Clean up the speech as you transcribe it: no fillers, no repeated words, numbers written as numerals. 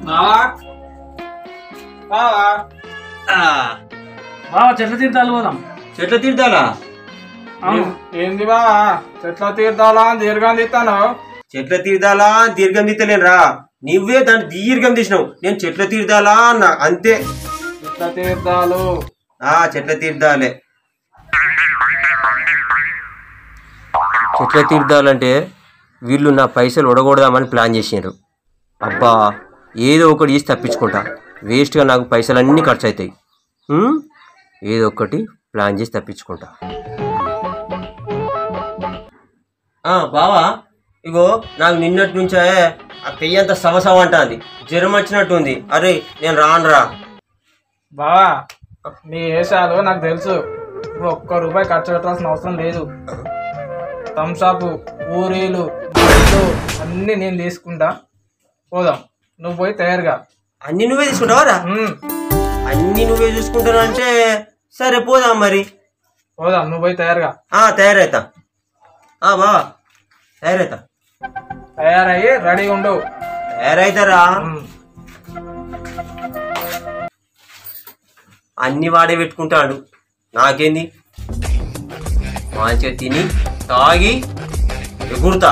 బావా బావా బావా చెట్ల తీర్థాలు పోదాం. చెట్ల తీర్థాలా? ఏంది బావా చెట్ల తీర్థాలా దీర్ఘం తీస్తాను? చెట్ల తీర్థాలా దీర్ఘం తీస్తలేనురా, నువ్వే దాన్ని దీర్ఘం తీసినావు. నేను చెట్ల తీర్థాలా అన్నా అంతే. చెట్ల తీర్థాలు చెట్ల తీర్థాలే. చెట్ల తీర్థాలంటే వీళ్ళు నా పైసలు ఒడగొడదామని ప్లాన్ చేసినారు. అబ్బా ఏదో ఒకటి చేసి తప్పించుకుంటా, వేస్ట్గా నాకు పైసలన్నీ ఖర్చు అవుతాయి. ఏదో ఒకటి ప్లాన్ చేసి తప్పించుకుంటా. బావా ఇగో నాకు నిన్నటి నుంచే ఆ పెయ్యి అంత సవసవ అంటుంది, జ్వరం వచ్చినట్టు ఉంది. అరే నేను రానురా. బావా నీ వేషాలు నాకు తెలుసు, ఇప్పుడు ₹1 ఖర్చు పెట్టాల్సిన అవసరం లేదు. థమ్సాప్ పూరీలు అన్నీ నేను తీసుకుంటా, పోదాం. నువ్వు పోయి తయారుగా. అన్నీ నువ్వే తీసుకుంటావారా? అన్నీ నువ్వే చూసుకుంటాను అంటే సరే పోదాం మరి. పోదాం, నువ్వు పోయి తయారుగా. తయారైతా బావా, తయారైతా. తయారయ్యి రెడీ ఉండు. తయారైతారా? అన్ని వాడే పెట్టుకుంటాడు, నాకేంది? మంచిగా తిని తాగి ఎగురుతా.